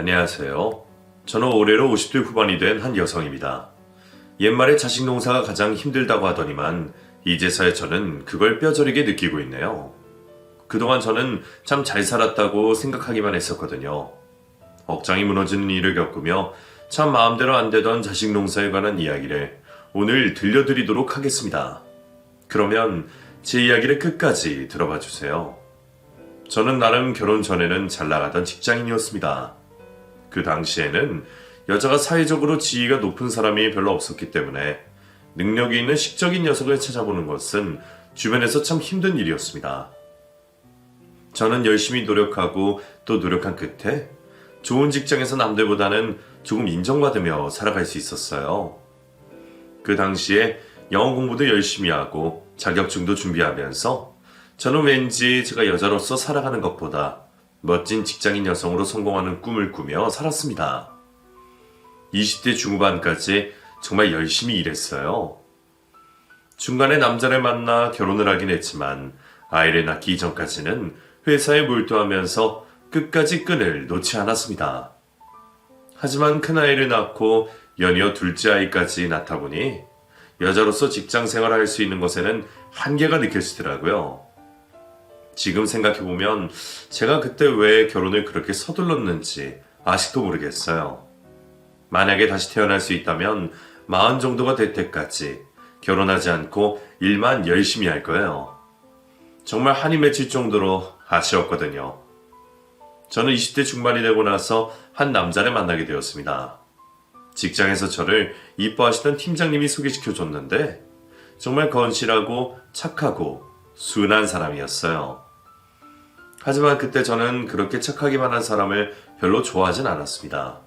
안녕하세요. 저는 올해로 50대 후반이 된 한 여성입니다. 옛말에 자식 농사가 가장 힘들다고 하더니만 이제서야 저는 그걸 뼈저리게 느끼고 있네요. 그동안 저는 참 잘 살았다고 생각하기만 했었거든요. 억장이 무너지는 일을 겪으며 참 마음대로 안 되던 자식 농사에 관한 이야기를 오늘 들려드리도록 하겠습니다. 그러면 제 이야기를 끝까지 들어봐 주세요. 저는 나름 결혼 전에는 잘 나가던 직장인이었습니다. 그 당시에는 여자가 사회적으로 지위가 높은 사람이 별로 없었기 때문에 능력이 있는 식적인 녀석을 찾아보는 것은 주변에서 참 힘든 일이었습니다. 저는 열심히 노력하고 또 노력한 끝에 좋은 직장에서 남들보다는 조금 인정받으며 살아갈 수 있었어요. 그 당시에 영어 공부도 열심히 하고 자격증도 준비하면서 저는 왠지 제가 여자로서 살아가는 것보다 멋진 직장인 여성으로 성공하는 꿈을 꾸며 살았습니다. 20대 중후반까지 정말 열심히 일했어요. 중간에 남자를 만나 결혼을 하긴 했지만 아이를 낳기 이전까지는 회사에 몰두하면서 끝까지 끈을 놓지 않았습니다. 하지만 큰아이를 낳고 연이어 둘째 아이까지 낳다 보니 여자로서 직장 생활을 할 수 있는 것에는 한계가 느껴지더라고요. 지금 생각해보면 제가 그때 왜 결혼을 그렇게 서둘렀는지 아직도 모르겠어요. 만약에 다시 태어날 수 있다면 40 정도가 될 때까지 결혼하지 않고 일만 열심히 할 거예요. 정말 한이 맺힐 정도로 아쉬웠거든요. 저는 20대 중반이 되고 나서 한 남자를 만나게 되었습니다. 직장에서 저를 이뻐하시던 팀장님이 소개시켜줬는데 정말 건실하고 착하고 순한 사람이었어요. 하지만 그때 저는 그렇게 착하기만 한 사람을 별로 좋아하진 않았습니다.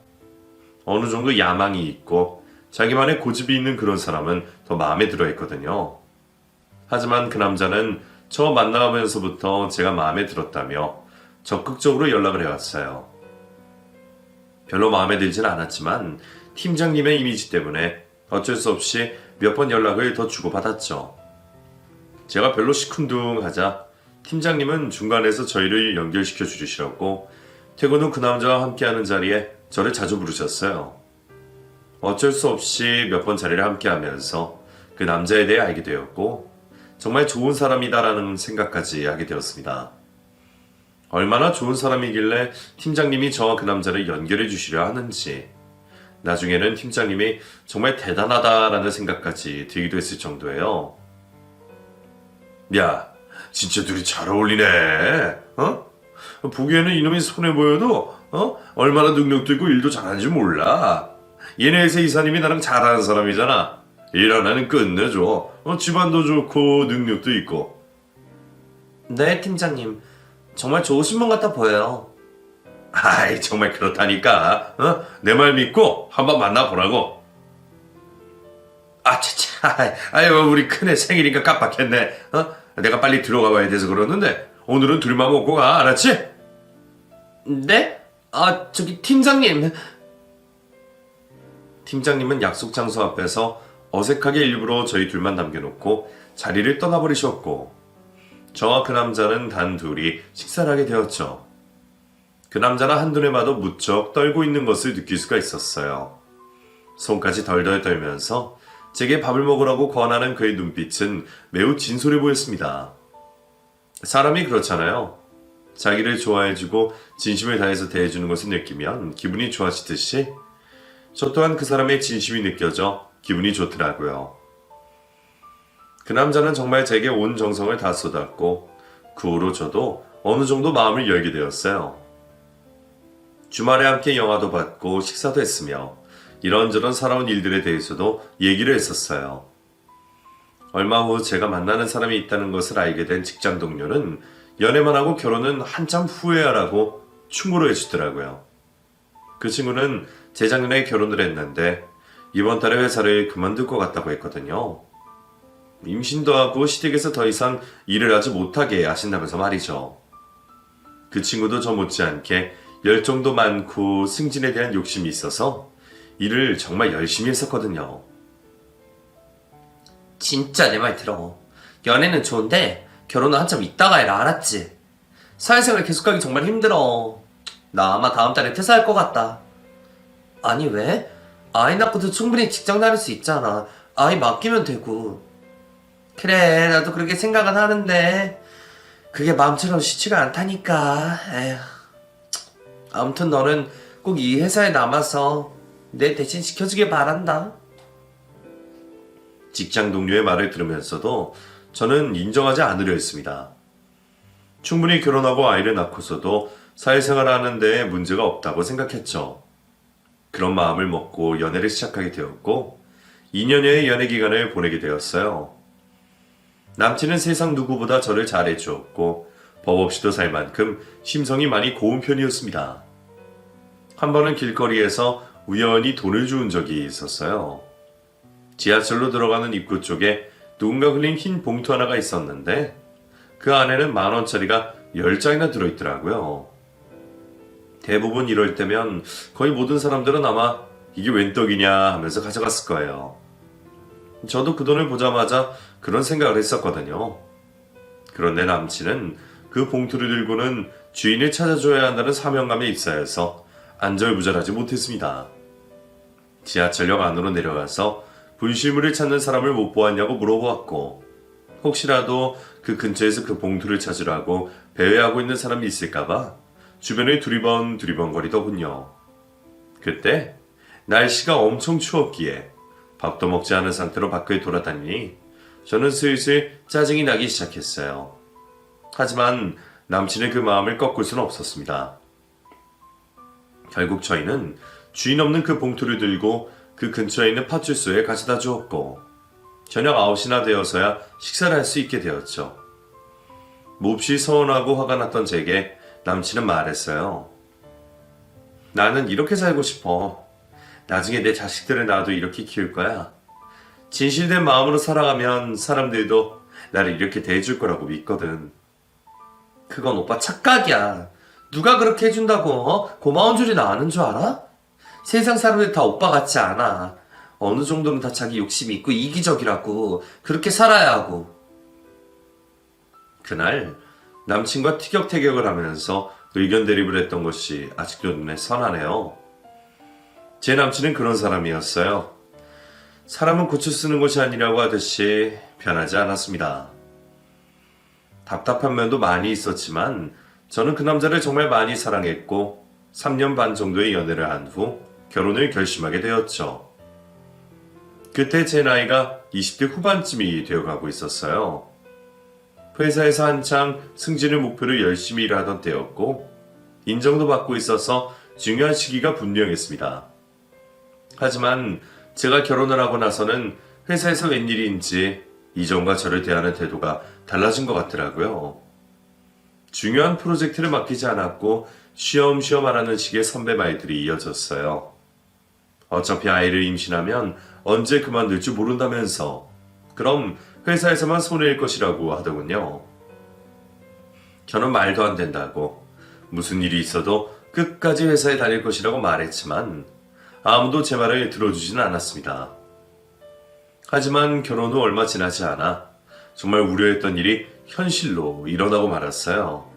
어느 정도 야망이 있고 자기만의 고집이 있는 그런 사람은 더 마음에 들어 했거든요. 하지만 그 남자는 저 만나면서부터 제가 마음에 들었다며 적극적으로 연락을 해왔어요. 별로 마음에 들진 않았지만 팀장님의 이미지 때문에 어쩔 수 없이 몇 번 연락을 더 주고받았죠. 제가 별로 시큰둥하자 팀장님은 중간에서 저희를 연결시켜 주시려고 퇴근 후 그 남자와 함께하는 자리에 저를 자주 부르셨어요. 어쩔 수 없이 몇 번 자리를 함께하면서 그 남자에 대해 알게 되었고 정말 좋은 사람이다라는 생각까지 하게 되었습니다. 얼마나 좋은 사람이길래 팀장님이 저와 그 남자를 연결해 주시려 하는지 나중에는 팀장님이 정말 대단하다라는 생각까지 들기도 했을 정도예요. 야, 진짜 둘이 잘 어울리네. 보기에는 이놈이 손해 보여도 얼마나 능력도 있고 일도 잘하는지 몰라. 얘네 회사 이사님이 나랑 잘하는 사람이잖아. 일 하나는 끝내줘. 집안도 좋고 능력도 있고. 네, 팀장님. 정말 좋으신 분 같아 보여요. 아이, 정말 그렇다니까. 내 말 믿고 한번 만나보라고. 아, 차차. 아유, 우리 큰애 생일이니까 깜빡했네. 내가 빨리 들어가 봐야 돼서 그러는데 오늘은 둘만 먹고 가. 알았지? 네? 아, 저기 팀장님. 팀장님은 약속 장소 앞에서 어색하게 일부러 저희 둘만 남겨놓고 자리를 떠나버리셨고 저와 그 남자는 단 둘이 식사를 하게 되었죠. 그 남자는 한눈에 봐도 무척 떨고 있는 것을 느낄 수가 있었어요. 손까지 덜덜 떨면서 제게 밥을 먹으라고 권하는 그의 눈빛은 매우 진솔해 보였습니다. 사람이 그렇잖아요. 자기를 좋아해주고 진심을 다해서 대해주는 것을 느끼면 기분이 좋아지듯이 저 또한 그 사람의 진심이 느껴져 기분이 좋더라고요. 그 남자는 정말 제게 온 정성을 다 쏟았고 그 후로 저도 어느 정도 마음을 열게 되었어요. 주말에 함께 영화도 봤고 식사도 했으며 이런저런 살아온 일들에 대해서도 얘기를 했었어요. 얼마 후 제가 만나는 사람이 있다는 것을 알게 된 직장 동료는 연애만 하고 결혼은 한참 후회하라고 충고를 해주더라고요. 그 친구는 재작년에 결혼을 했는데 이번 달에 회사를 그만둘 것 같다고 했거든요. 임신도 하고 시댁에서 더 이상 일을 하지 못하게 하신다면서 말이죠. 그 친구도 저 못지않게 열정도 많고 승진에 대한 욕심이 있어서 일을 정말 열심히 했었거든요. 진짜 내 말 들어. 연애는 좋은데 결혼은 한참 있다가 해라, 알았지? 사회생활 계속하기 정말 힘들어. 나 아마 다음 달에 퇴사할 것 같다. 아니 왜? 아이 낳고도 충분히 직장 다닐 수 있잖아. 아이 맡기면 되고. 그래, 나도 그렇게 생각은 하는데 그게 마음처럼 쉽지가 않다니까. 에휴. 아무튼 너는 꼭 이 회사에 남아서 내 대신 지켜주길 바란다. 직장 동료의 말을 들으면서도 저는 인정하지 않으려 했습니다. 충분히 결혼하고 아이를 낳고서도 사회생활을 하는 데 문제가 없다고 생각했죠. 그런 마음을 먹고 연애를 시작하게 되었고 2년여의 연애 기간을 보내게 되었어요. 남친은 세상 누구보다 저를 잘해주었고 법 없이도 살 만큼 심성이 많이 고운 편이었습니다. 한 번은 길거리에서 우연히 돈을 주운 적이 있었어요. 지하철로 들어가는 입구 쪽에 누군가 흘린 흰 봉투 하나가 있었는데 그 안에는 10,000원짜리가 10장이나 들어있더라고요. 대부분 이럴 때면 거의 모든 사람들은 아마 이게 웬 떡이냐 하면서 가져갔을 거예요. 저도 그 돈을 보자마자 그런 생각을 했었거든요. 그런데 남친은 그 봉투를 들고는 주인을 찾아줘야 한다는 사명감에 입사해서 안절부절하지 못했습니다. 지하철역 안으로 내려가서 분실물을 찾는 사람을 못 보았냐고 물어보았고 혹시라도 그 근처에서 그 봉투를 찾으라고 배회하고 있는 사람이 있을까봐 주변을 두리번거리더군요. 그때 날씨가 엄청 추웠기에 밥도 먹지 않은 상태로 밖을 돌아다니니 저는 슬슬 짜증이 나기 시작했어요. 하지만 남친의 그 마음을 꺾을 수는 없었습니다. 결국 저희는 주인 없는 그 봉투를 들고 그 근처에 있는 파출소에 가져다 주었고 저녁 9시나 되어서야 식사를 할 수 있게 되었죠. 몹시 서운하고 화가 났던 제게 남친은 말했어요. 나는 이렇게 살고 싶어. 나중에 내 자식들을 나도 이렇게 키울 거야. 진실된 마음으로 살아가면 사람들도 나를 이렇게 대해줄 거라고 믿거든. 그건 오빠 착각이야. 누가 그렇게 해준다고 고마운 줄이 나 아는 줄 알아? 세상 사람들 다 오빠 같지 않아. 어느 정도는 다 자기 욕심이 있고 이기적이라고. 그렇게 살아야 하고. 그날 남친과 티격태격을 하면서 의견 대립을 했던 것이 아직도 눈에 선하네요. 제 남친은 그런 사람이었어요. 사람은 고쳐 쓰는 것이 아니라고 하듯이 변하지 않았습니다. 답답한 면도 많이 있었지만 저는 그 남자를 정말 많이 사랑했고 3년 반 정도의 연애를 한 후 결혼을 결심하게 되었죠. 그때 제 나이가 20대 후반쯤이 되어가고 있었어요. 회사에서 한창 승진을 목표로 열심히 일하던 때였고 인정도 받고 있어서 중요한 시기가 분명했습니다. 하지만 제가 결혼을 하고 나서는 회사에서 웬일인지 이전과 저를 대하는 태도가 달라진 것 같더라고요. 중요한 프로젝트를 맡기지 않았고 쉬엄쉬엄 하라는 식의 선배 말들이 이어졌어요. 어차피 아이를 임신하면 언제 그만둘지 모른다면서 그럼 회사에서만 손해일 것이라고 하더군요. 저는 말도 안 된다고 무슨 일이 있어도 끝까지 회사에 다닐 것이라고 말했지만 아무도 제 말을 들어주지는 않았습니다. 하지만 결혼 후 얼마 지나지 않아 정말 우려했던 일이 현실로 일어나고 말았어요.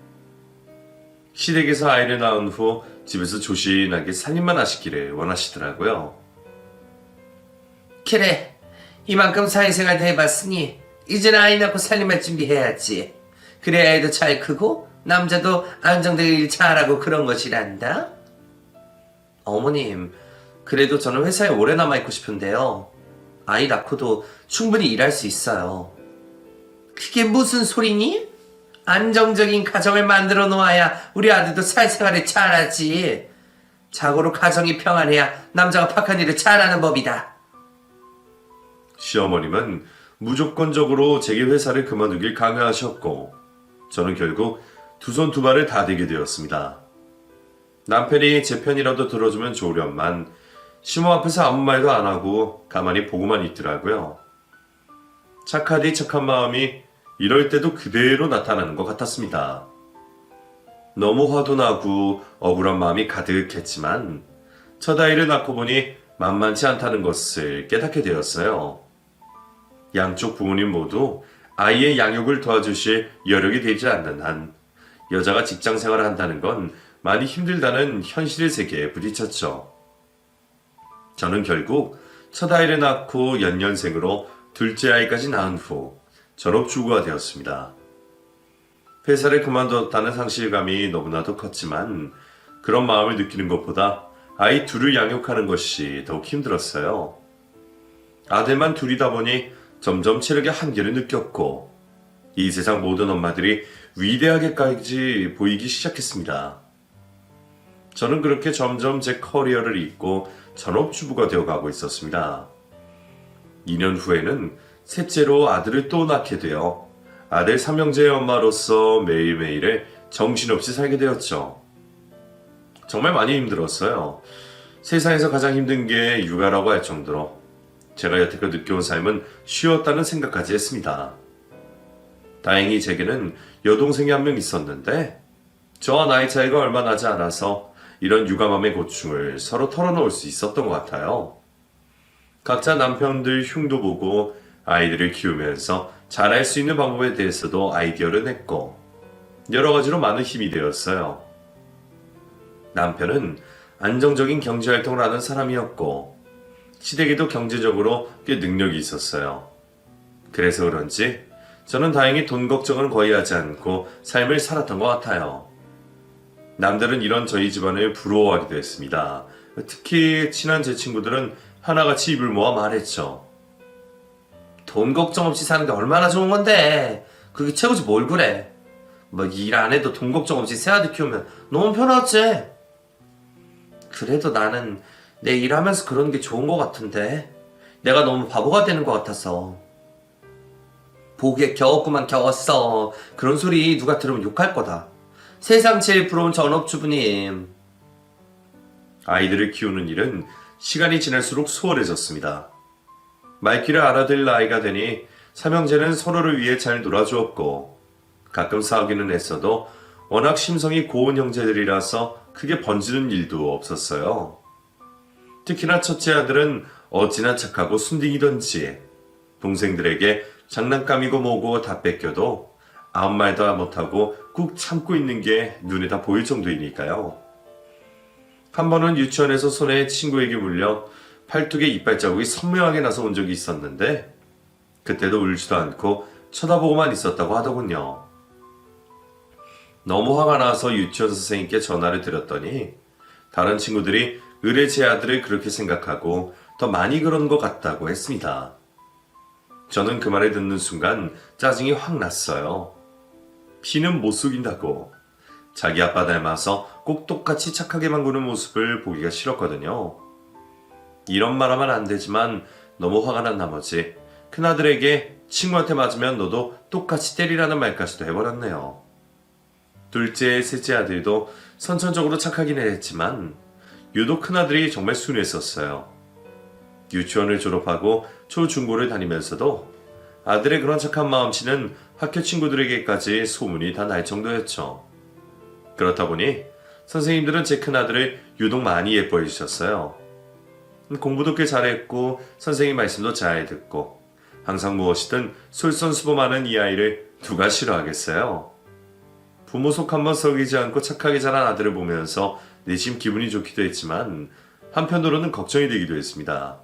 시댁에서 아이를 낳은 후 집에서 조신하게 살림만 하시기를 원하시더라고요. 그래, 이만큼 사회생활 다 해봤으니 이제는 아이 낳고 살림할 준비해야지. 그래야 애도 잘 크고 남자도 안정되게 일 잘하고 그런 것이란다. 어머님, 그래도 저는 회사에 오래 남아있고 싶은데요. 아이 낳고도 충분히 일할 수 있어요. 그게 무슨 소리니? 안정적인 가정을 만들어 놓아야 우리 아들도 사회생활을 잘하지. 자고로 가정이 평안해야 남자가 팍한 일을 잘하는 법이다. 시어머님은 무조건적으로 제게 회사를 그만두길 강요하셨고 저는 결국 두 손 두 발을 다 대게 되었습니다. 남편이 제 편이라도 들어주면 좋으련만 시모 앞에서 아무 말도 안 하고 가만히 보고만 있더라고요. 착하디 착한 마음이 이럴 때도 그대로 나타나는 것 같았습니다. 너무 화도 나고 억울한 마음이 가득했지만 첫 아이를 낳고 보니 만만치 않다는 것을 깨닫게 되었어요. 양쪽 부모님 모두 아이의 양육을 도와주실 여력이 되지 않는 한 여자가 직장 생활을 한다는 건 많이 힘들다는 현실의 세계에 부딪혔죠. 저는 결국 첫 아이를 낳고 연년생으로 둘째 아이까지 낳은 후 전업주부가 되었습니다. 회사를 그만뒀다는 상실감이 너무나도 컸지만 그런 마음을 느끼는 것보다 아이 둘을 양육하는 것이 더욱 힘들었어요. 아들만 둘이다 보니 점점 체력의 한계를 느꼈고 이 세상 모든 엄마들이 위대하게까지 보이기 시작했습니다. 저는 그렇게 점점 제 커리어를 잇고 전업주부가 되어가고 있었습니다. 2년 후에는 셋째로 아들을 또 낳게 되어 아들 삼형제의 엄마로서 매일매일을 정신없이 살게 되었죠. 정말 많이 힘들었어요. 세상에서 가장 힘든 게 육아라고 할 정도로 제가 여태껏 느껴온 삶은 쉬웠다는 생각까지 했습니다. 다행히 제게는 여동생이 한 명 있었는데 저와 나이 차이가 얼마 나지 않아서 이런 육아맘의 고충을 서로 털어놓을 수 있었던 것 같아요. 각자 남편들 흉도 보고 아이들을 키우면서 잘할 수 있는 방법에 대해서도 아이디어를 냈고 여러 가지로 많은 힘이 되었어요. 남편은 안정적인 경제활동을 하는 사람이었고 시댁에도 경제적으로 꽤 능력이 있었어요. 그래서 그런지 저는 다행히 돈 걱정을 거의 하지 않고 삶을 살았던 것 같아요. 남들은 이런 저희 집안을 부러워하기도 했습니다. 특히 친한 제 친구들은 하나같이 입을 모아 말했죠. 돈 걱정 없이 사는 게 얼마나 좋은 건데 그게 최고지 뭘 그래. 뭐 일 안 해도 돈 걱정 없이 새 아들 키우면 너무 편하지. 그래도 나는 내 일하면서 그런 게 좋은 것 같은데 내가 너무 바보가 되는 것 같아서. 보기에 겨웠구만 겨웠어. 그런 소리 누가 들으면 욕할 거다. 세상 제일 부러운 전업주부님. 아이들을 키우는 일은 시간이 지날수록 수월해졌습니다. 말귀를 알아들 나이가 되니 삼형제는 서로를 위해 잘 놀아주었고 가끔 싸우기는 했어도 워낙 심성이 고운 형제들이라서 크게 번지는 일도 없었어요. 특히나 첫째 아들은 어찌나 착하고 순딩이던지 동생들에게 장난감이고 뭐고 다 뺏겨도 아무 말도 못하고 꾹 참고 있는 게 눈에 다 보일 정도이니까요. 한 번은 유치원에서 손에 친구에게 물려 팔뚝에 이빨 자국이 선명하게 나서 온 적이 있었는데 그때도 울지도 않고 쳐다보고만 있었다고 하더군요. 너무 화가 나서 유치원 선생님께 전화를 드렸더니 다른 친구들이 의뢰 제 아들을 그렇게 생각하고 더 많이 그런 것 같다고 했습니다. 저는 그 말을 듣는 순간 짜증이 확 났어요. 피는 못 속인다고. 자기 아빠 닮아서 꼭 똑같이 착하게만 구는 모습을 보기가 싫었거든요. 이런 말 하면 안 되지만 너무 화가 난 나머지 큰아들에게 친구한테 맞으면 너도 똑같이 때리라는 말까지도 해버렸네요. 둘째, 셋째 아들도 선천적으로 착하긴 했지만 유독 큰아들이 정말 순했었어요. 유치원을 졸업하고 초중고를 다니면서도 아들의 그런 착한 마음씨는 학교 친구들에게까지 소문이 다 날 정도였죠. 그렇다 보니 선생님들은 제 큰아들을 유독 많이 예뻐해 주셨어요. 공부도 꽤 잘했고 선생님 말씀도 잘 듣고 항상 무엇이든 솔선수범하는 이 아이를 누가 싫어하겠어요. 부모 속 한번 썩이지 않고 착하게 자란 아들을 보면서 내심 기분이 좋기도 했지만 한편으로는 걱정이 되기도 했습니다.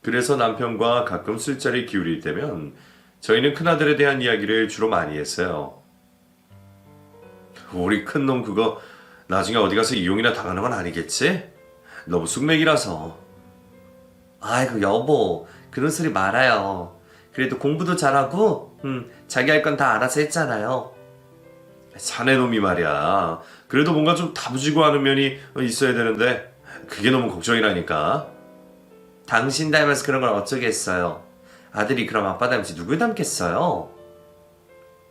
그래서 남편과 가끔 술자리 기울일 때면 저희는 큰아들에 대한 이야기를 주로 많이 했어요. 우리 큰놈 그거 나중에 어디 가서 이용이나 당하는 건 아니겠지? 너무 숙맥이라서. 아이고 여보 그런 소리 말아요. 그래도 공부도 잘하고 자기 할 건 다 알아서 했잖아요. 자네 놈이 말이야. 그래도 뭔가 좀 다부지고 하는 면이 있어야 되는데 그게 너무 걱정이라니까. 당신 닮아서 그런 걸 어쩌겠어요. 아들이 그럼 아빠 닮지 누굴 닮겠어요?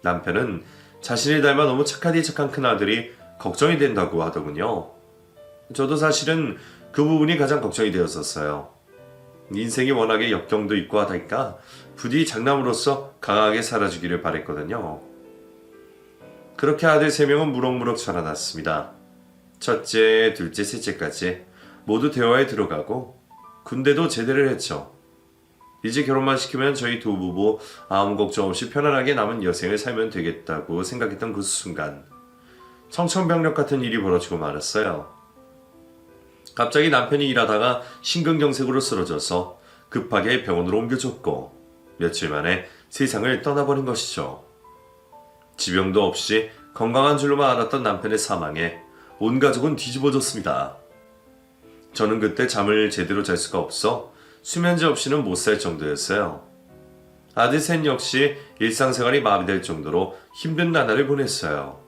남편은 자신을 닮아 너무 착하디 착한 큰아들이 걱정이 된다고 하더군요. 저도 사실은 그 부분이 가장 걱정이 되었었어요. 인생이 워낙에 역경도 있고 하다니까 부디 장남으로서 강하게 살아주기를 바랬거든요. 그렇게 아들 3명은 무럭무럭 자라났습니다. 첫째, 둘째, 셋째까지 모두 대화에 들어가고 군대도 제대를 했죠. 이제 결혼만 시키면 저희 두 부부 아무 걱정 없이 편안하게 남은 여생을 살면 되겠다고 생각했던 그 순간 청천벽력 같은 일이 벌어지고 말았어요. 갑자기 남편이 일하다가 심근경색으로 쓰러져서 급하게 병원으로 옮겨졌고 며칠 만에 세상을 떠나버린 것이죠. 지병도 없이 건강한 줄로만 알았던 남편의 사망에 온 가족은 뒤집어졌습니다. 저는 그때 잠을 제대로 잘 수가 없어 수면제 없이는 못 살 정도였어요. 아들 셋 역시 일상생활이 마비될 정도로 힘든 나날을 보냈어요.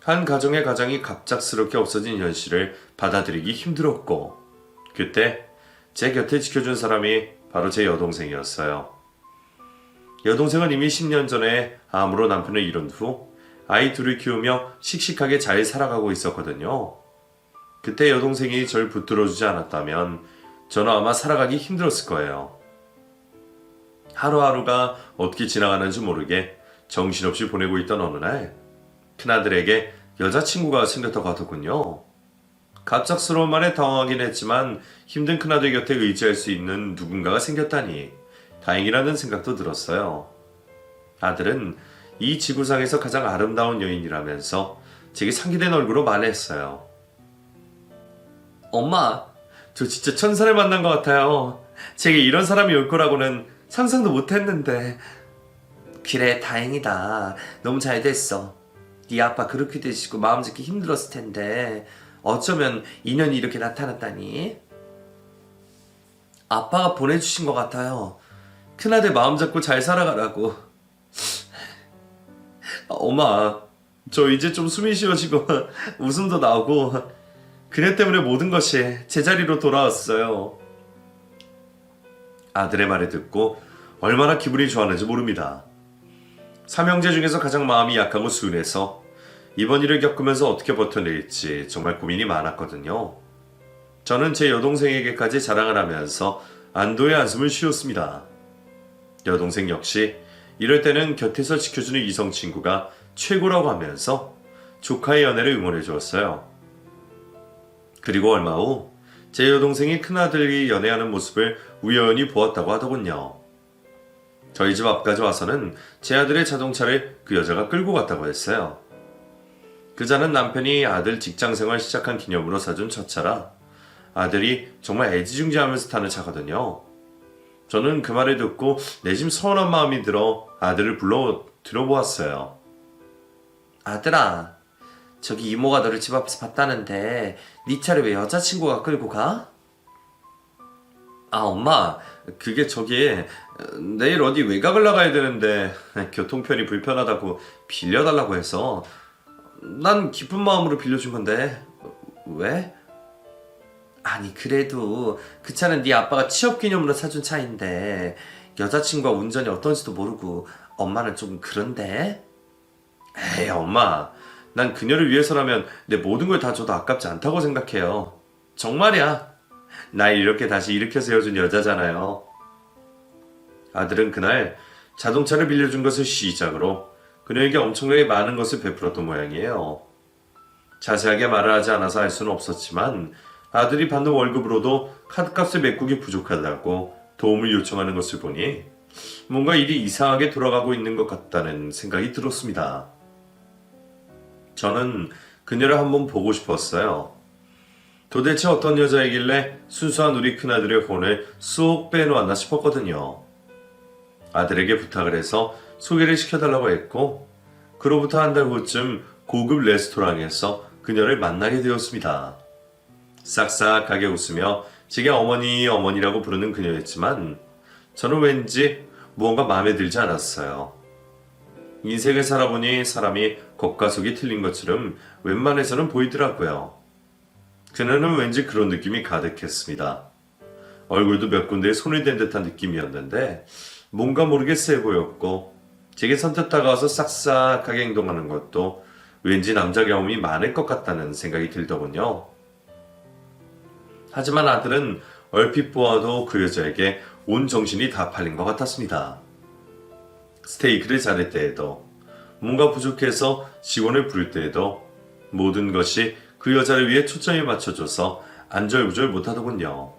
한 가정의 가장이 갑작스럽게 없어진 현실을 받아들이기 힘들었고 그때 제 곁에 지켜준 사람이 바로 제 여동생이었어요. 여동생은 이미 10년 전에 암으로 남편을 잃은 후 아이 둘을 키우며 씩씩하게 잘 살아가고 있었거든요. 그때 여동생이 절 붙들어주지 않았다면 저는 아마 살아가기 힘들었을 거예요. 하루하루가 어떻게 지나가는지 모르게 정신없이 보내고 있던 어느 날 큰아들에게 여자친구가 생겼다고 하더군요. 갑작스러운 말에 당황하긴 했지만 힘든 큰아들 곁에 의지할 수 있는 누군가가 생겼다니 다행이라는 생각도 들었어요. 아들은 이 지구상에서 가장 아름다운 여인이라면서 제게 상기된 얼굴로 말했어요. 엄마, 저 진짜 천사를 만난 것 같아요. 제게 이런 사람이 올 거라고는 상상도 못했는데. 그래, 다행이다. 너무 잘 됐어. 네 아빠 그렇게 되시고 마음 잡기 힘들었을 텐데 어쩌면 인연이 이렇게 나타났다니. 아빠가 보내주신 것 같아요. 큰아들 마음 잡고 잘 살아가라고. 엄마, 저 이제 좀 숨이 쉬어지고 웃음도 나오고 그녀 때문에 모든 것이 제자리로 돌아왔어요. 아들의 말을 듣고 얼마나 기분이 좋았는지 모릅니다. 삼형제 중에서 가장 마음이 약하고 순해서 이번 일을 겪으면서 어떻게 버텨낼지 정말 고민이 많았거든요. 저는 제 여동생에게까지 자랑을 하면서 안도의 한숨을 쉬었습니다. 여동생 역시 이럴 때는 곁에서 지켜주는 이성 친구가 최고라고 하면서 조카의 연애를 응원해 주었어요. 그리고 얼마 후 제 여동생이 큰아들이 연애하는 모습을 우연히 보았다고 하더군요. 저희 집 앞까지 와서는 제 아들의 자동차를 그 여자가 끌고 갔다고 했어요. 그 차는 남편이 아들 직장생활 시작한 기념으로 사준 첫 차라 아들이 정말 애지중지하면서 타는 차거든요. 저는 그 말을 듣고 내심 서운한 마음이 들어 아들을 불러 들어보았어요. 아들아, 저기 이모가 너를 집 앞에서 봤다는데 네 차를 왜 여자친구가 끌고 가? 아, 엄마, 그게 저기 내일 어디 외곽을 나가야 되는데 교통편이 불편하다고 빌려달라고 해서 난 기쁜 마음으로 빌려준 건데. 왜? 아니, 그래도 그 차는 네 아빠가 취업기념으로 사준 차인데 여자친구가 운전이 어떤지도 모르고 엄마는 좀 그런데? 에이, 엄마, 난 그녀를 위해서라면 내 모든 걸 다 줘도 아깝지 않다고 생각해요. 정말이야. 날 이렇게 다시 일으켜 세워준 여자잖아요. 아들은 그날 자동차를 빌려준 것을 시작으로 그녀에게 엄청나게 많은 것을 베풀었던 모양이에요. 자세하게 말을 하지 않아서 알 수는 없었지만 아들이 받는 월급으로도 카드값을 메꾸기 부족하다고 도움을 요청하는 것을 보니 뭔가 일이 이상하게 돌아가고 있는 것 같다는 생각이 들었습니다. 저는 그녀를 한번 보고 싶었어요. 도대체 어떤 여자이길래 순수한 우리 큰아들의 혼을 쏙 빼놓았나 싶었거든요. 아들에게 부탁을 해서 소개를 시켜달라고 했고 그로부터 한 달 후쯤 고급 레스토랑에서 그녀를 만나게 되었습니다. 싹싹하게 웃으며 제게 어머니 어머니라고 부르는 그녀였지만 저는 왠지 무언가 마음에 들지 않았어요. 인생을 살아보니 사람이 겉과 속이 틀린 것처럼 웬만해서는 보이더라고요. 그녀는 왠지 그런 느낌이 가득했습니다. 얼굴도 몇 군데에 손을 댄 듯한 느낌이었는데 뭔가 모르게 세 보였고 제게 선뜻 다가와서 싹싹하게 행동하는 것도 왠지 남자 경험이 많을 것 같다는 생각이 들더군요. 하지만 아들은 얼핏 보아도 그 여자에게 온 정신이 다 팔린 것 같았습니다. 스테이크를 자를 때에도 뭔가 부족해서 직원을 부를 때에도 모든 것이 그 여자를 위해 초점이 맞춰져서 안절부절 못하더군요.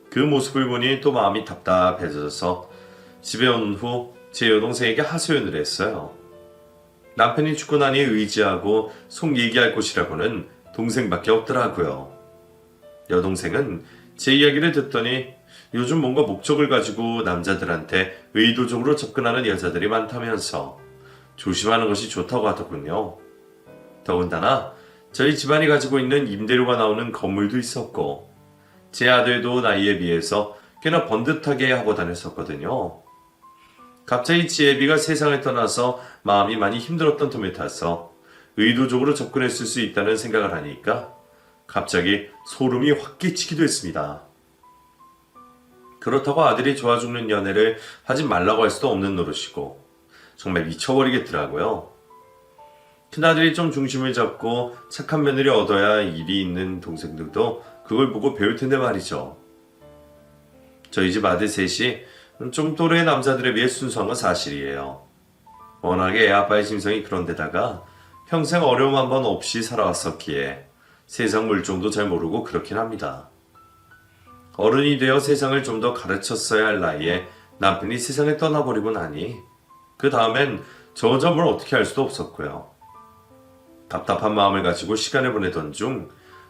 그 모습을 보니 또 마음이 답답해져서 집에 온 후 제 여동생에게 하소연을 했어요. 남편이 죽고 나니 의지하고 속 얘기할 곳이라고는 동생밖에 없더라고요. 여동생은 제 이야기를 듣더니 요즘 뭔가 목적을 가지고 남자들한테 의도적으로 접근하는 여자들이 많다면서 조심하는 것이 좋다고 하더군요. 더군다나 저희 집안이 가지고 있는 임대료가 나오는 건물도 있었고 제 아들도 나이에 비해서 꽤나 번듯하게 하고 다녔었거든요. 갑자기 지혜비가 세상을 떠나서 마음이 많이 힘들었던 틈에 타서 의도적으로 접근했을 수 있다는 생각을 하니까 갑자기 소름이 확 끼치기도 했습니다. 그렇다고 아들이 좋아 죽는 연애를 하지 말라고 할 수도 없는 노릇이고 정말 미쳐버리겠더라고요. 큰아들이 좀 중심을 잡고 착한 며느리 얻어야 일이 있는 동생들도 그걸 보고 배울 텐데 말이죠. 저희 집 아들 셋이 좀 또래 남자들에 비해 순수한 건 사실이에요. 워낙에 애 아빠의 심성이 그런데다가 평생 어려움 한 번 없이 살아왔었기에 세상 물정도 잘 모르고 그렇긴 합니다. 어른이 되어 세상을 좀 더 가르쳤어야 할 나이에 남편이 세상을 떠나버리고 나니 그 다음엔 저 혼자 뭘 어떻게 할 수도 없었고요. 답답한 마음을 가지고 시간을 보내던 중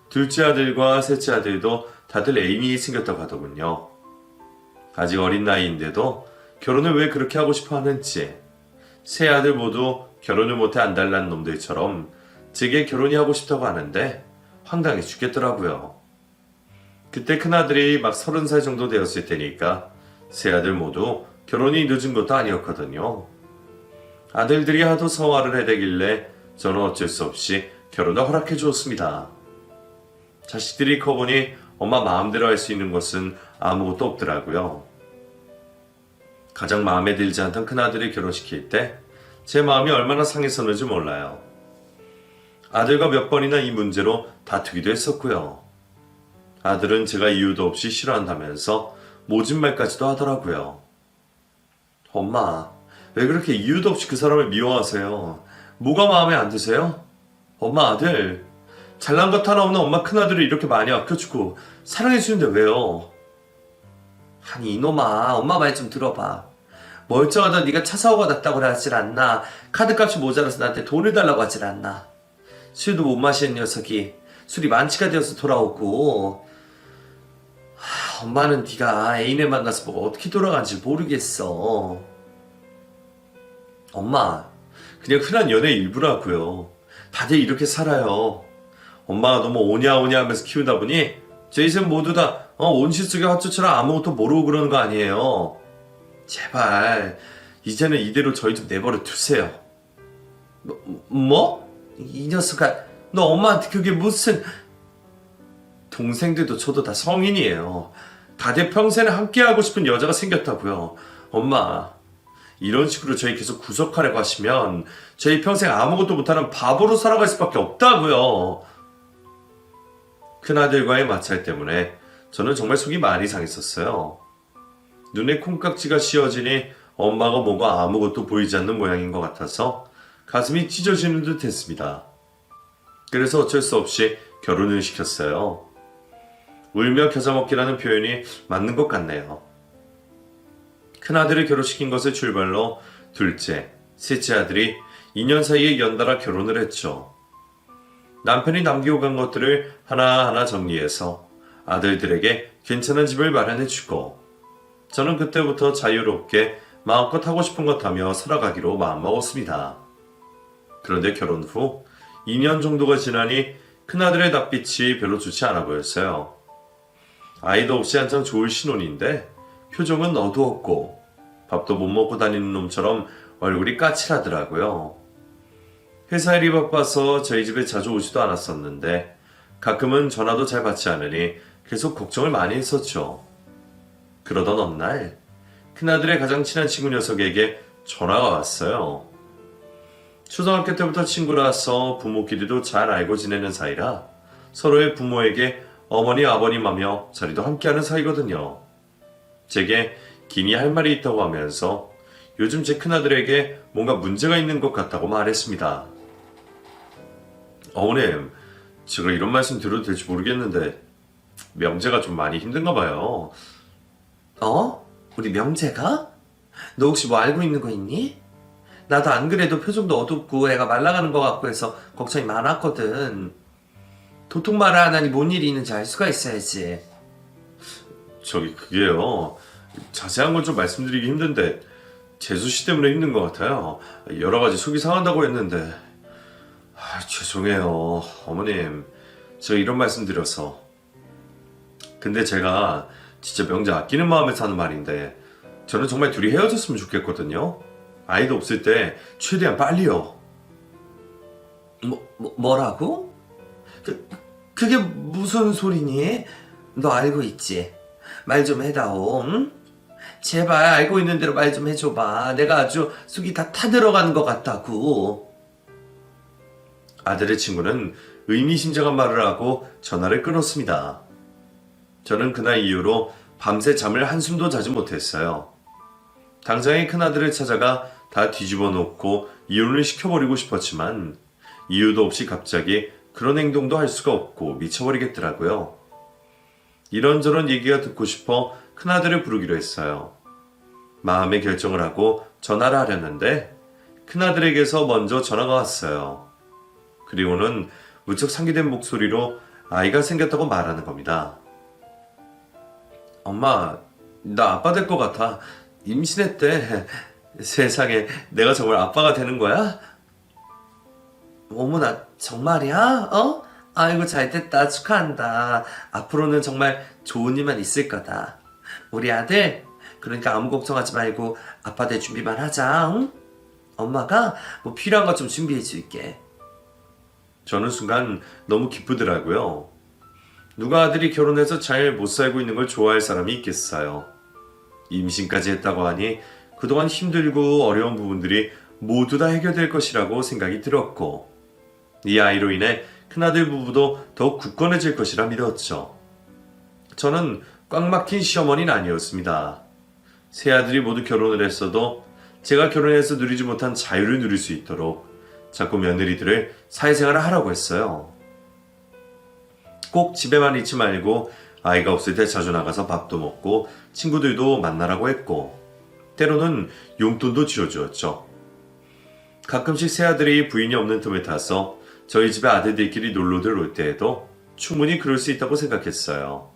둘째 아들과 셋째 아들도 다들 애인이 생겼다고 하더군요. 아직 어린 나이인데도 결혼을 왜 그렇게 하고 싶어 하는지 세 아들 모두 결혼을 못해 안달난 놈들처럼 제게 결혼이 하고 싶다고 하는데 황당해 죽겠더라고요. 그때 큰아들이 막 30살 정도 되었을 테니까 세 아들 모두 결혼이 늦은 것도 아니었거든요. 아들들이 하도 서화를 해대길래 저는 어쩔 수 없이 결혼을 허락해 주었습니다. 자식들이 커보니 엄마 마음대로 할 수 있는 것은 아무것도 없더라고요. 가장 마음에 들지 않던 큰아들을 결혼시킬 때 제 마음이 얼마나 상했었는지 몰라요. 아들과 몇 번이나 이 문제로 다투기도 했었고요. 아들은 제가 이유도 없이 싫어한다면서 모진 말까지도 하더라고요. 엄마, 왜 그렇게 이유도 없이 그 사람을 미워하세요? 뭐가 마음에 안 드세요? 엄마 아들, 잘난 것 하나 없는 엄마 큰아들을 이렇게 많이 아껴주고 사랑해주는데 왜요? 아니 이놈아, 엄마 말 좀 들어봐. 멀쩡하다 네가 차 사고가 났다고 하질 않나. 카드값이 모자라서 나한테 돈을 달라고 하질 않나. 술도 못 마시는 녀석이 술이 만취가 되어서 돌아오고 엄마는 네가 애인을 만나서 뭐가 어떻게 돌아가는지 모르겠어. 엄마, 그냥 흔한 연애 일부라고요. 다들 이렇게 살아요. 엄마가 너무 오냐오냐 하면서 키우다 보니 저희 집 모두 다 온실 속의 화초처럼 아무것도 모르고 그러는 거 아니에요. 제발 이제는 이대로 저희 좀 내버려 두세요. 뭐? 이 녀석아, 너 엄마한테 그게 무슨... 동생들도 저도 다 성인이에요. 다들 평생에 함께하고 싶은 여자가 생겼다고요. 엄마, 이런 식으로 저희 계속 구속하려고 하시면 저희 평생 아무것도 못하는 바보로 살아갈 수밖에 없다고요. 큰아들과의 마찰 때문에 저는 정말 속이 많이 상했었어요. 눈에 콩깍지가 씌어지니 엄마가 뭐가 아무것도 보이지 않는 모양인 것 같아서 가슴이 찢어지는 듯 했습니다. 그래서 어쩔 수 없이 결혼을 시켰어요. 울며 겨자 먹기라는 표현이 맞는 것 같네요. 큰아들을 결혼시킨 것을 출발로 둘째, 셋째 아들이 2년 사이에 연달아 결혼을 했죠. 남편이 남기고 간 것들을 하나하나 정리해서 아들들에게 괜찮은 집을 마련해주고 저는 그때부터 자유롭게 마음껏 하고 싶은 것 하며 살아가기로 마음먹었습니다. 그런데 결혼 후 2년 정도가 지나니 큰아들의 낯빛이 별로 좋지 않아 보였어요. 아이도 없이 한창 좋을 신혼인데 표정은 어두웠고 밥도 못 먹고 다니는 놈처럼 얼굴이 까칠하더라고요. 회사 일이 바빠서 저희 집에 자주 오지도 않았었는데 가끔은 전화도 잘 받지 않으니 계속 걱정을 많이 했었죠. 그러던 어느 날 큰아들의 가장 친한 친구 녀석에게 전화가 왔어요. 초등학교 때부터 친구라서 부모끼리도 잘 알고 지내는 사이라 서로의 부모에게 어머니 아버님 하며 자리도 함께하는 사이거든요. 제게 기니 할 말이 있다고 하면서 요즘 제 큰아들에게 뭔가 문제가 있는 것 같다고 말했습니다. 어머님, 제가 이런 말씀 드려도 될지 모르겠는데 명재가 좀 많이 힘든가 봐요. 우리 명재가? 너 혹시 뭐 알고 있는 거 있니? 나도 안 그래도 표정도 어둡고 애가 말라가는 것 같고 해서 걱정이 많았거든. 도통 말을 안 하니 뭔 일이 있는지 알 수가 있어야지. 저기 그게요. 자세한 건 좀 말씀드리기 힘든데 재수 씨 때문에 힘든 것 같아요. 여러 가지 속이 상한다고 했는데 죄송해요 어머님. 제가 이런 말씀 드려서. 근데 제가 진짜 명자 아끼는 마음에서 하는 말인데 저는 정말 둘이 헤어졌으면 좋겠거든요. 아이도 없을 때 최대한 빨리요. 뭐라고? 그게 무슨 소리니? 너 알고 있지? 말 좀 해다오, 응? 제발 알고 있는 대로 말 좀 해줘봐. 내가 아주 속이 다 타들어가는 것 같다고. 아들의 친구는 의미심장한 말을 하고 전화를 끊었습니다. 저는 그날 이후로 밤새 잠을 한숨도 자지 못했어요. 당장에 큰아들을 찾아가 다 뒤집어 놓고 이혼을 시켜버리고 싶었지만 이유도 없이 갑자기 그런 행동도 할 수가 없고 미쳐버리겠더라고요. 이런저런 얘기가 듣고 싶어 큰아들을 부르기로 했어요. 마음의 결정을 하고 전화를 하려는데 큰아들에게서 먼저 전화가 왔어요. 그리고는 무척 상기된 목소리로 아이가 생겼다고 말하는 겁니다. 엄마, 나 아빠 될 것 같아. 임신했대. 세상에, 내가 정말 아빠가 되는 거야? 어머나, 정말이야? 어? 아이고, 잘됐다. 축하한다. 앞으로는 정말 좋은 일만 있을 거다. 우리 아들, 그러니까 아무 걱정하지 말고 아빠 될 준비만 하자. 응? 엄마가 뭐 필요한 것 좀 준비해 줄게. 저는 순간 너무 기쁘더라고요. 누가 아들이 결혼해서 잘 못 살고 있는 걸 좋아할 사람이 있겠어요. 임신까지 했다고 하니 그동안 힘들고 어려운 부분들이 모두 다 해결될 것이라고 생각이 들었고 이 아이로 인해 큰아들 부부도 더욱 굳건해질 것이라 믿었죠. 저는 꽉 막힌 시어머니는 아니었습니다. 세 아들이 모두 결혼을 했어도 제가 결혼해서 누리지 못한 자유를 누릴 수 있도록 자꾸 며느리들을 사회생활을 하라고 했어요. 꼭 집에만 있지 말고 아이가 없을 때 자주 나가서 밥도 먹고 친구들도 만나라고 했고 때로는 용돈도 쥐어주었죠. 가끔씩 새아들이 부인이 없는 틈을 타서 저희 집에 아들들끼리 놀러들 올 때에도 충분히 그럴 수 있다고 생각했어요.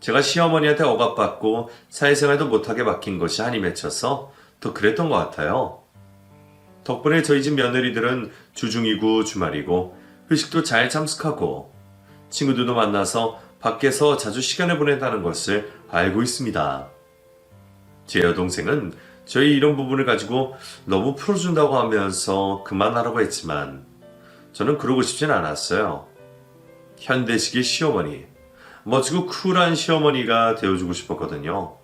제가 시어머니한테 억압받고 사회생활도 못하게 막힌 것이 한이 맺혀서 더 그랬던 것 같아요. 덕분에 저희 집 며느리들은 주중이고 주말이고 회식도 잘 참석하고 친구들도 만나서 밖에서 자주 시간을 보낸다는 것을 알고 있습니다. 제 여동생은 저희 이런 부분을 가지고 너무 풀어준다고 하면서 그만하라고 했지만 저는 그러고 싶진 않았어요. 현대식의 시어머니, 멋지고 쿨한 시어머니가 되어주고 싶었거든요.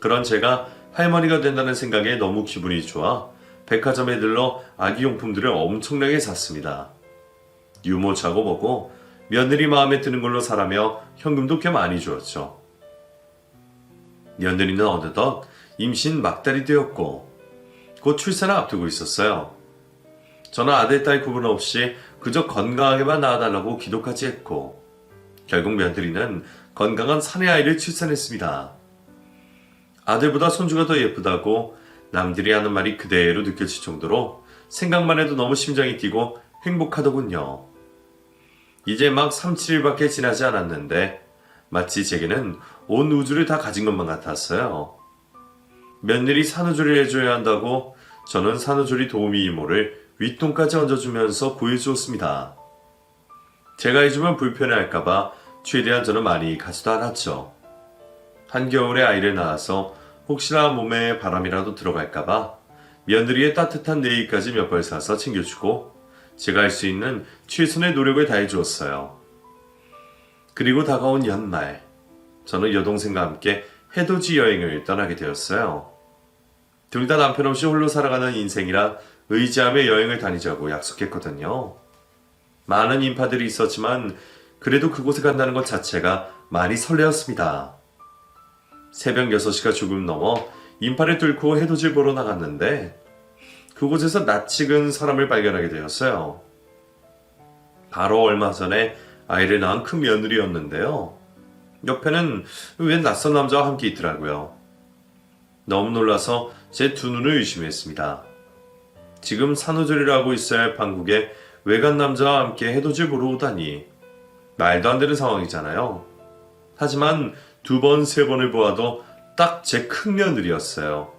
그런 제가 할머니가 된다는 생각에 너무 기분이 좋아 백화점에 들러 아기용품들을 엄청나게 샀습니다. 유모차고 뭐고 며느리 마음에 드는 걸로 사라며 현금도 꽤 많이 주었죠. 며느리는 어느덧 임신 막달이 되었고 곧 출산을 앞두고 있었어요. 저는 아들, 딸 구분 없이 그저 건강하게만 낳아달라고 기도까지 했고 결국 며느리는 건강한 사내 아이를 출산했습니다. 아들보다 손주가 더 예쁘다고 남들이 하는 말이 그대로 느껴질 정도로 생각만 해도 너무 심장이 뛰고 행복하더군요. 이제 막 3, 7일밖에 지나지 않았는데 마치 제게는 온 우주를 다 가진 것만 같았어요. 며느리 산후조리를 해줘야 한다고 저는 산후조리 도우미 이모를 윗돈까지 얹어주면서 구해주었습니다. 제가 해주면 불편해할까봐 최대한 저는 많이 가지도 않았죠. 한겨울에 아이를 낳아서 혹시나 몸에 바람이라도 들어갈까봐 며느리의 따뜻한 네일까지 몇 벌 사서 챙겨주고 제가 할 수 있는 최선의 노력을 다해주었어요. 그리고 다가온 연말, 저는 여동생과 함께 해돋이 여행을 떠나게 되었어요. 둘 다 남편 없이 홀로 살아가는 인생이라 의지하며 여행을 다니자고 약속했거든요. 많은 인파들이 있었지만 그래도 그곳에 간다는 것 자체가 많이 설레었습니다. 새벽 6시가 조금 넘어 인파를 뚫고 해돋이를 보러 나갔는데 그곳에서 낯익은 사람을 발견하게 되었어요. 바로 얼마 전에 아이를 낳은 큰 며느리였는데요. 옆에는 웬 낯선 남자와 함께 있더라고요. 너무 놀라서 제 두 눈을 의심했습니다. 지금 산후조리를 하고 있어야 할 판국에 외간 남자와 함께 해돋이를 보러 오다니 말도 안 되는 상황이잖아요. 하지만 두 번, 세 번을 보아도 딱 제 큰 며느리였어요.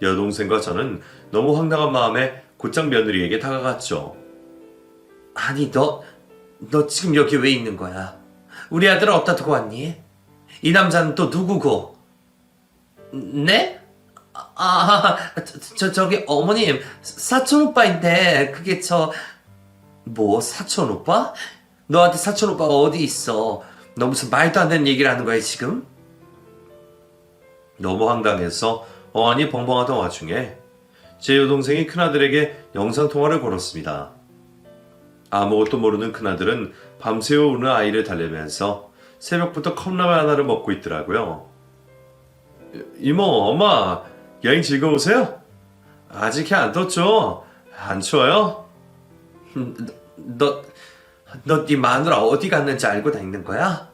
여동생과 저는 너무 황당한 마음에 곧장 며느리에게 다가갔죠. 아니, 너 지금 여기 왜 있는 거야? 우리 아들은 어디다 두고 왔니? 이 남자는 또 누구고? 네? 저기 어머님, 사촌 오빠인데 그게 뭐 사촌 오빠? 너한테 사촌 오빠가 어디 있어? 너 무슨 말도 안 되는 얘기를 하는 거야 지금? 너무 황당해서 어안이 벙벙하던 와중에 제 여동생이 큰아들에게 영상통화를 걸었습니다. 아무것도 모르는 큰아들은 밤새워 우는 아이를 달래면서 새벽부터 컵라면 하나를 먹고 있더라고요. 이모, 엄마, 여행 즐거우세요? 아직 해 안 떴죠? 안 추워요? 너 네 마누라 어디 갔는지 알고 다니는 거야?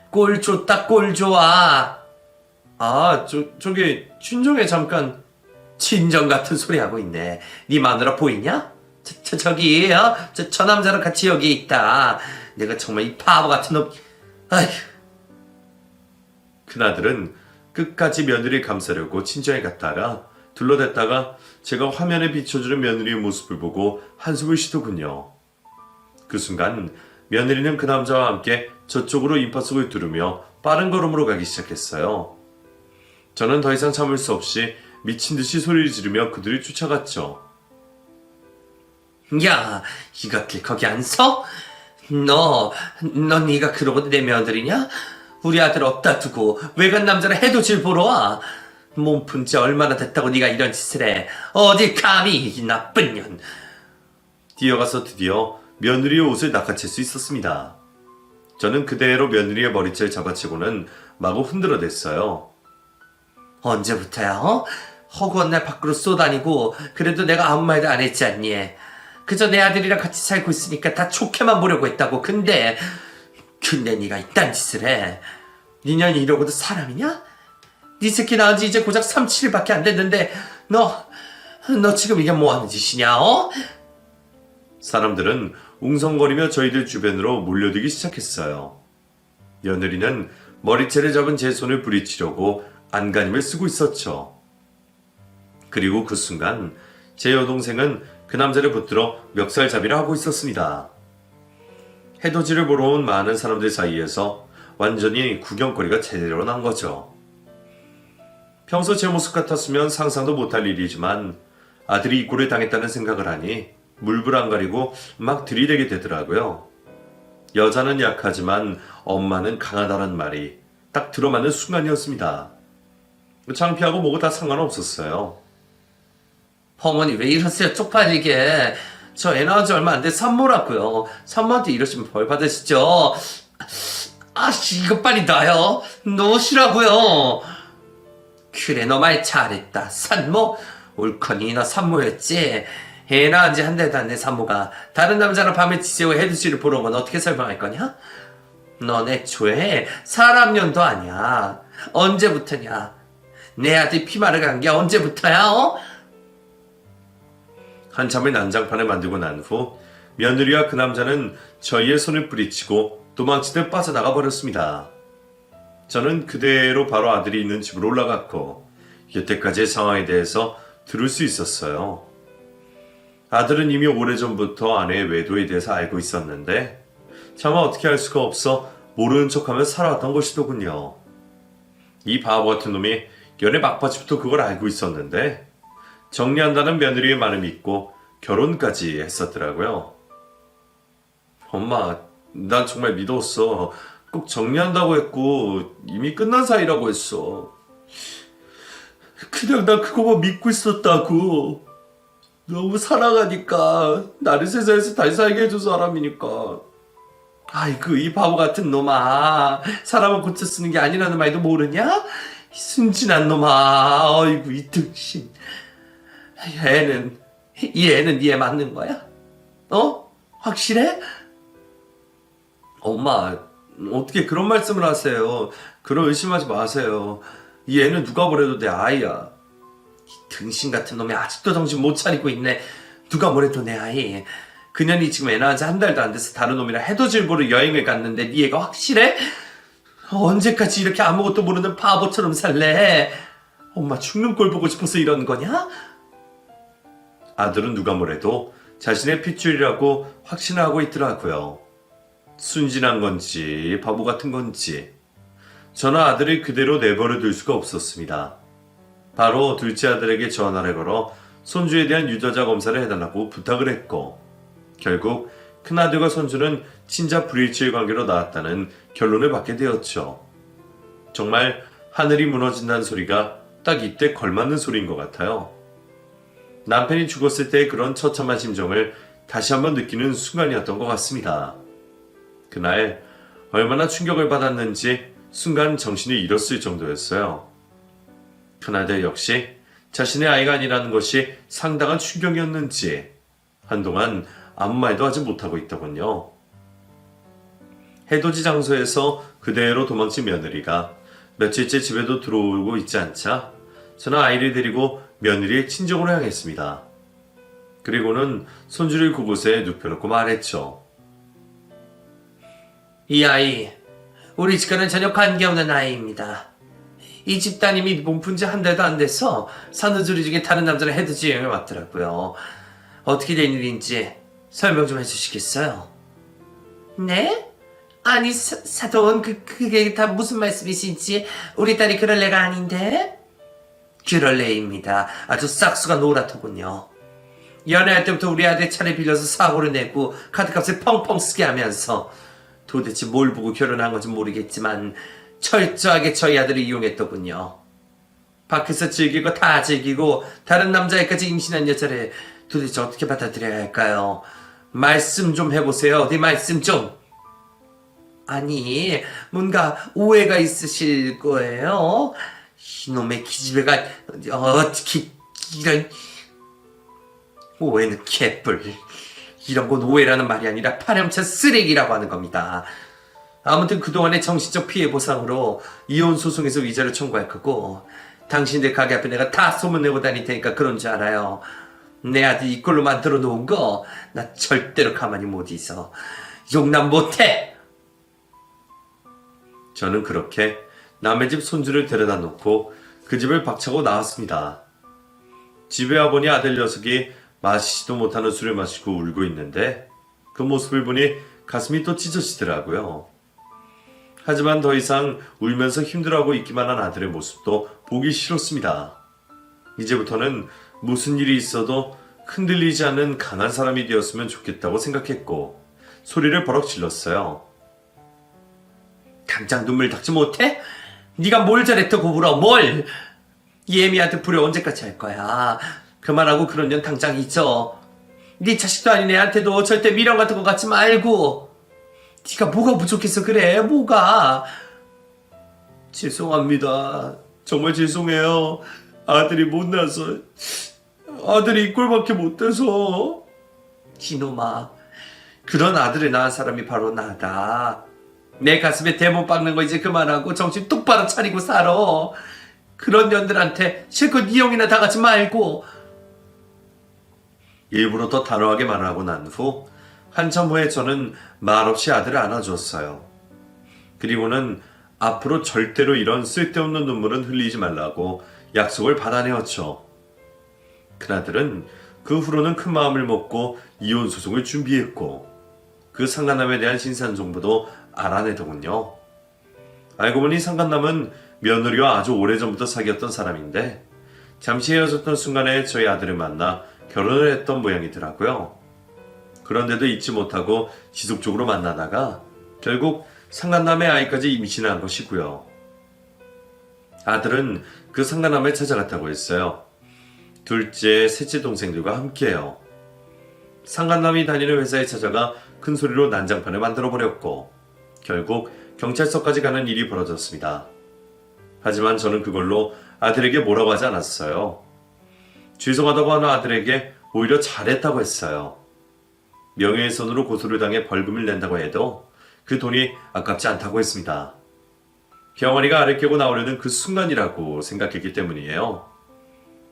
꼴 좋다 꼴 좋아. 저기 친정에 잠깐. 친정 같은 소리 하고 있네. 네 마누라 보이냐? 저기 저 남자랑 같이 여기 있다. 내가 정말 이 바보 같은 놈. 아휴. 큰아들은 끝까지 며느리를 감싸려고 친정에 갔다가 둘러댔다가 제가 화면에 비춰주는 며느리의 모습을 보고 한숨을 쉬더군요. 그 순간 며느리는 그 남자와 함께 저쪽으로 임파속을 두르며 빠른 걸음으로 가기 시작했어요. 저는 더 이상 참을 수 없이 미친 듯이 소리를 지르며 그들을 쫓아갔죠. 야, 이것들 거기 안 서? 너 네가 그러고 내 며느리냐? 우리 아들 어디다 두고 외간 남자를 해돋이를 보러 와? 몸푼 지 얼마나 됐다고 네가 이런 짓을 해? 어디 감히 이 나쁜 년. 뛰어가서 드디어 며느리의 옷을 낚아챌 수 있었습니다. 저는 그대로 며느리의 머리채를 잡아채고는 마구 흔들어댔어요. 언제부터야? 허구한 날 밖으로 쏘다니고 그래도 내가 아무 말도 안 했지 않니? 그저 내 아들이랑 같이 살고 있으니까 다 좋게만 보려고 했다고. 근데 네가 이딴 짓을 해. 네 년이 이러고도 사람이냐? 네 새끼 낳은 지 이제 고작 3, 7일밖에 안 됐는데 너 지금 이게 뭐 하는 짓이냐? 사람들은 웅성거리며 저희들 주변으로 몰려들기 시작했어요. 며느리는 머리채를 잡은 제 손을 부리치려고 안간힘을 쓰고 있었죠. 그리고 그 순간 제 여동생은 그 남자를 붙들어 멱살잡이를 하고 있었습니다. 해돋이를 보러 온 많은 사람들 사이에서 완전히 구경거리가 제대로 난 거죠. 평소 제 모습 같았으면 상상도 못할 일이지만 아들이 이 꼴을 당했다는 생각을 하니 물불 안 가리고 막 들이대게 되더라고요. 여자는 약하지만 엄마는 강하다는 말이 딱 들어맞는 순간이었습니다. 창피하고 뭐고 다 상관없었어요. 어머니 왜 이러세요? 쪽팔리게. 저 애 낳은 지 얼마 안 돼 산모라고요. 산모한테 이러시면 벌 받으시죠. 이거 빨리 놔요. 놓으시라고요. 그래, 너 말 잘했다. 산모? 옳거니 너 산모였지. 애 낳은 지 한 달도 안 된 산모가 다른 남자랑 밤에 지새워 해돋이를 보러 온 건 어떻게 설명할 거냐? 너네 초에 사람년도 아니야. 언제부터냐? 내 아들 피마를 간 게 언제부터야? 한참을 난장판을 만들고 난 후 며느리와 그 남자는 저희의 손을 뿌리치고 도망치듯 빠져나가 버렸습니다. 저는 그대로 바로 아들이 있는 집으로 올라갔고 여태까지의 상황에 대해서 들을 수 있었어요. 아들은 이미 오래전부터 아내의 외도에 대해서 알고 있었는데 차마 어떻게 할 수가 없어 모르는 척하며 살아왔던 것이더군요. 이 바보 같은 놈이 연애 막바지부터 그걸 알고 있었는데 정리한다는 며느리의 말을 믿고 결혼까지 했었더라고요. 엄마, 난 정말 믿었어. 꼭 정리한다고 했고 이미 끝난 사이라고 했어. 그냥 나 그거만 믿고 있었다고. 너무 사랑하니까 나를 세상에서 다시 살게 해준 사람이니까. 아이고 이 바보 같은 놈아. 사람을 고쳐 쓰는 게 아니라는 말도 모르냐? 이 순진한 놈아. 아이고 이 등신. 이 애는 니에 맞는 거야? 확실해? 엄마, 어떻게 그런 말씀을 하세요? 그런 의심하지 마세요. 이 애는 누가 뭐래도 내 아이야. 이 등신 같은 놈이 아직도 정신 못 차리고 있네. 누가 뭐래도 내 아이. 그년이 지금 애 낳은 지 한 달도 안 돼서 다른 놈이랑 해돋이보러 여행을 갔는데 네 애가 확실해? 언제까지 이렇게 아무것도 모르는 바보처럼 살래? 엄마 죽는 꼴 보고 싶어서 이러는 거냐? 아들은 누가 뭐래도 자신의 핏줄이라고 확신하고 있더라고요. 순진한 건지 바보 같은 건지 저는 아들을 그대로 내버려 둘 수가 없었습니다. 바로 둘째 아들에게 전화를 걸어 손주에 대한 유전자 검사를 해달라고 부탁을 했고 결국 큰아들과 손주는 친자 불일치의 관계로 나왔다는 결론을 받게 되었죠. 정말 하늘이 무너진다는 소리가 딱 이때 걸맞는 소리인 것 같아요. 남편이 죽었을 때의 그런 처참한 심정을 다시 한번 느끼는 순간이었던 것 같습니다. 그날 얼마나 충격을 받았는지 순간 정신을 잃었을 정도였어요. 큰아들 역시 자신의 아이가 아니라는 것이 상당한 충격이었는지 한동안 아무 말도 하지 못하고 있더군요. 해돋이 장소에서 그대로 도망친 며느리가 며칠째 집에도 들어오고 있지 않자 저는 아이를 데리고 며느리의 친정으로 향했습니다. 그리고는 손주를 그곳에 눕혀놓고 말했죠. 이 아이, 우리 집과는 전혀 관계없는 아이입니다. 이 집 따님이 몸푼 지 한 달도 안 돼서 산후조리 중에 다른 남자를 해돋이 여행을 왔더라고요. 어떻게 된 일인지 설명 좀 해주시겠어요? 네? 아니 사돈 그게 다 무슨 말씀이신지 우리 딸이 그럴 애가 아닌데? 그럴 애입니다. 아주 싹수가 노랗더군요. 연애할 때부터 우리 아들 차를 빌려서 사고를 내고 카드값을 펑펑 쓰게 하면서 도대체 뭘 보고 결혼한 건지 모르겠지만 철저하게 저희 아들을 이용했더군요. 밖에서 즐기고 다 즐기고 다른 남자애까지 임신한 여자를 도대체 어떻게 받아들여야 할까요? 말씀 좀 해보세요. 네 말씀 좀. 아니 뭔가 오해가 있으실 거예요. 이놈의 기집애가 어떻게 이런 오해는 개뿔. 이런 건 오해라는 말이 아니라 파렴치한 쓰레기라고 하는 겁니다. 아무튼 그동안의 정신적 피해 보상으로 이혼 소송에서 위자료 청구할 거고 당신들 가게 앞에 내가 다 소문내고 다닐 테니까 그런 줄 알아요. 내 아들 이 꼴로 만들어 놓은 거 나 절대로 가만히 못 있어. 용납 못해. 저는 그렇게 남의 집 손주를 데려다 놓고 그 집을 박차고 나왔습니다. 집에 와보니 아들 녀석이 마시지도 못하는 술을 마시고 울고 있는데 그 모습을 보니 가슴이 또 찢어지더라고요. 하지만 더 이상 울면서 힘들어하고 있기만 한 아들의 모습도 보기 싫었습니다. 이제부터는 무슨 일이 있어도 흔들리지 않는 강한 사람이 되었으면 좋겠다고 생각했고 소리를 버럭 질렀어요. 당장 눈물 닦지 못해? 네가 뭘 잘했다고 울어 뭘? 예미한테 불효 언제까지 할 거야? 그만하고 그런 년 당장 잊어. 네 자식도 아닌 애한테도 절대 미련 같은 거 갖지 말고. 네가 뭐가 부족해서 그래? 뭐가? 죄송합니다. 정말 죄송해요. 아들이 못나서 아들이 이 꼴밖에 못돼서. 이놈아, 그런 아들을 낳은 사람이 바로 나다. 내 가슴에 대못 박는 거 이제 그만하고 정신 똑바로 차리고 살아. 그런 년들한테 실컷 이용이나 당하지 말고. 일부러 더 단호하게 말하고 난 후 한참 후에 저는 말없이 아들을 안아주었어요. 그리고는 앞으로 절대로 이런 쓸데없는 눈물은 흘리지 말라고 약속을 받아내었죠. 큰아들은 그 후로는 큰 마음을 먹고 이혼 소송을 준비했고 그 상간남에 대한 신상 정보도 알아내더군요. 알고 보니 상간남은 며느리와 아주 오래전부터 사귀었던 사람인데 잠시 헤어졌던 순간에 저희 아들을 만나 결혼을 했던 모양이더라고요. 그런데도 잊지 못하고 지속적으로 만나다가 결국 상간남의 아이까지 임신한 것이고요. 아들은 그 상간남을 찾아갔다고 했어요. 둘째, 셋째 동생들과 함께요. 상간남이 다니는 회사에 찾아가 큰 소리로 난장판을 만들어버렸고 결국 경찰서까지 가는 일이 벌어졌습니다. 하지만 저는 그걸로 아들에게 뭐라고 하지 않았어요. 죄송하다고 하는 아들에게 오히려 잘했다고 했어요. 명예훼손으로 고소를 당해 벌금을 낸다고 해도 그 돈이 아깝지 않다고 했습니다. 병아리가 알을 깨고 나오려는 그 순간이라고 생각했기 때문이에요.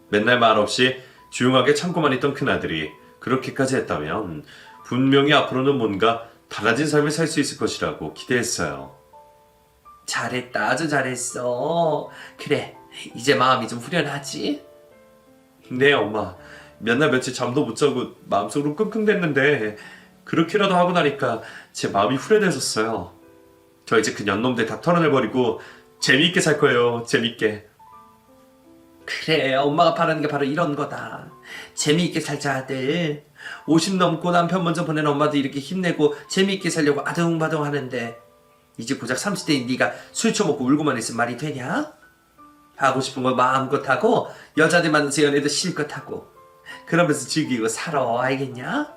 맨날 말없이 조용하게 참고만 있던 큰아들이 그렇게까지 했다면 분명히 앞으로는 뭔가 달라진 삶을 살 수 있을 것이라고 기대했어요. 잘했다, 아주 잘했어. 그래, 이제 마음이 좀 후련하지? 네, 엄마. 몇 날 며칠 잠도 못 자고 마음속으로 끙끙댔는데 그렇게라도 하고 나니까 제 마음이 후련해졌어요. 저 이제 그 년놈들 다 털어내버리고 재미있게 살 거예요. 재미있게. 그래, 엄마가 바라는 게 바로 이런 거다. 재미있게 살자, 아들. 50 넘고 남편 먼저 보낸 엄마도 이렇게 힘내고 재미있게 살려고 아둥바둥 하는데 이제 고작 30대인 네가 술 처먹고 울고만 있으면 말이 되냐? 하고 싶은 거 마음껏 하고 여자들 만나서 연애도 실컷 하고 그러면서 즐기고 살아, 알겠냐?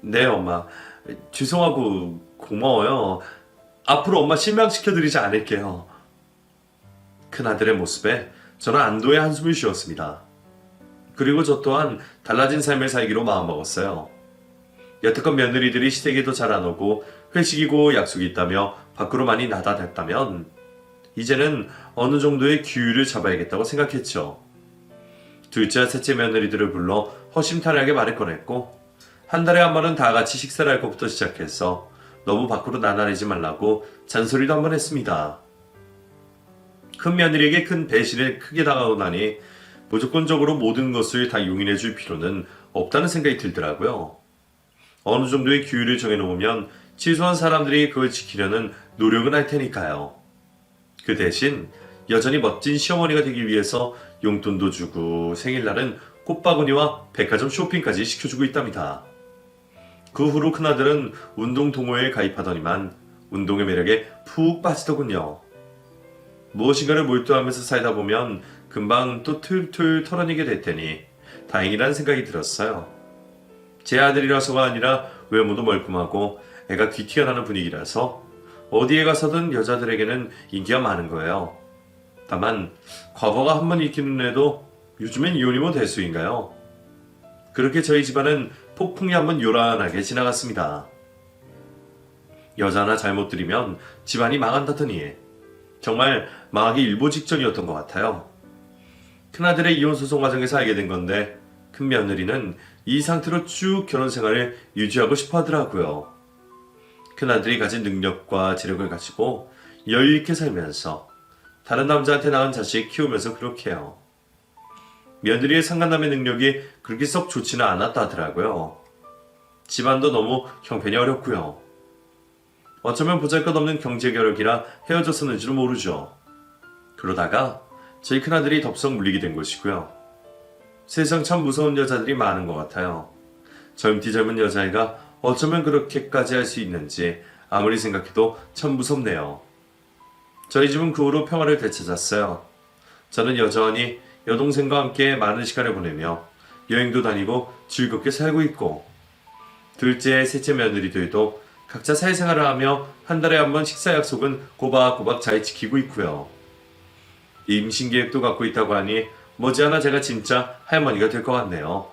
네, 엄마. 죄송하고 고마워요. 앞으로 엄마 실망시켜드리지 않을게요. 큰아들의 모습에 저는 안도의 한숨을 쉬었습니다. 그리고 저 또한 달라진 삶을 살기로 마음먹었어요. 여태껏 며느리들이 시댁에도 잘 안 오고 회식이고 약속이 있다며 밖으로 많이 나다녔다면 이제는 어느 정도의 규율을 잡아야겠다고 생각했죠. 둘째, 셋째 며느리들을 불러 허심탄회하게 말을 꺼냈고 한 달에 한 번은 다 같이 식사를 할 것부터 시작해서 너무 밖으로 나다니지 말라고 잔소리도 한 번 했습니다. 큰 며느리에게 큰 배신을 크게 당하고 나니 무조건적으로 모든 것을 다 용인해 줄 필요는 없다는 생각이 들더라고요. 어느 정도의 규율을 정해놓으면 최소한 사람들이 그걸 지키려는 노력은 할 테니까요. 그 대신 여전히 멋진 시어머니가 되기 위해서 용돈도 주고 생일날은 꽃바구니와 백화점 쇼핑까지 시켜주고 있답니다. 그 후로 큰아들은 운동 동호회에 가입하더니만 운동의 매력에 푹 빠지더군요. 무엇인가를 몰두하면서 살다 보면 금방 또 툴툴 털어내게 될 테니 다행이라는 생각이 들었어요. 제 아들이라서가 아니라 외모도 멀끔하고 애가 귀티가 분위기라서 어디에 가서든 여자들에게는 인기가 많은 거예요. 다만 과거가 한 번 있기는 해도 요즘엔 이혼이면 대수인가요? 그렇게 저희 집안은 폭풍이 한 번 요란하게 지나갔습니다. 여자 하나 잘못 들이면 집안이 망한다더니 정말 망하기 일보 직전이었던 것 같아요. 큰아들의 이혼 소송 과정에서 알게 된 건데 큰 며느리는 이 상태로 쭉 결혼 생활을 유지하고 싶어 하더라고요. 큰아들이 가진 능력과 재력을 가지고 여유 있게 살면서 다른 남자한테 낳은 자식 키우면서 그렇게 해요. 며느리의 상간남의 능력이 그렇게 썩 좋지는 않았다 하더라고요. 집안도 너무 형편이 어렵고요. 어쩌면 보잘것없는 경제결력이라 헤어졌었는지도 모르죠. 그러다가 저희 큰아들이 덥석 물리게 된 것이고요. 세상 참 무서운 여자들이 많은 것 같아요. 젊디 젊은 여자애가 어쩌면 그렇게까지 할 수 있는지 아무리 생각해도 참 무섭네요. 저희 집은 그 후로 평화를 되찾았어요. 저는 여전히 여동생과 함께 많은 시간을 보내며 여행도 다니고 즐겁게 살고 있고 둘째, 셋째 며느리들도 각자 사회생활을 하며 한 달에 한 번 식사 약속은 꼬박꼬박 잘 지키고 있고요. 임신 계획도 갖고 있다고 하니 머지않아 제가 진짜 할머니가 될 것 같네요.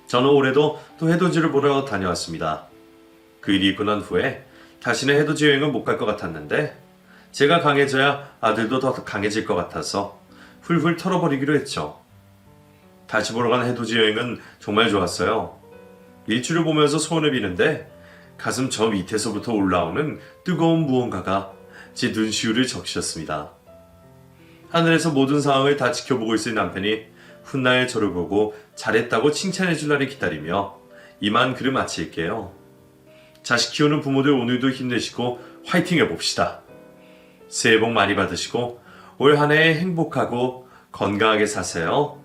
저는 올해도 또 해돋이를 보러 다녀왔습니다. 그 일이 있고 난 후에 다시는 해돋이 여행은 못 갈 것 같았는데 제가 강해져야 아들도 더 강해질 것 같아서 훌훌 털어버리기로 했죠. 다시 보러 간 해돋이 여행은 정말 좋았어요. 일출을 보면서 소원을 비는데 가슴 저 밑에서부터 올라오는 뜨거운 무언가가 제 눈시울을 적셨습니다. 하늘에서 모든 상황을 다 지켜보고 있을 남편이 훗날 저를 보고 잘했다고 칭찬해줄 날을 기다리며 이만 글을 마칠게요. 자식 키우는 부모들 오늘도 힘내시고 화이팅 해봅시다. 새해 복 많이 받으시고 올 한 해 행복하고 건강하게 사세요.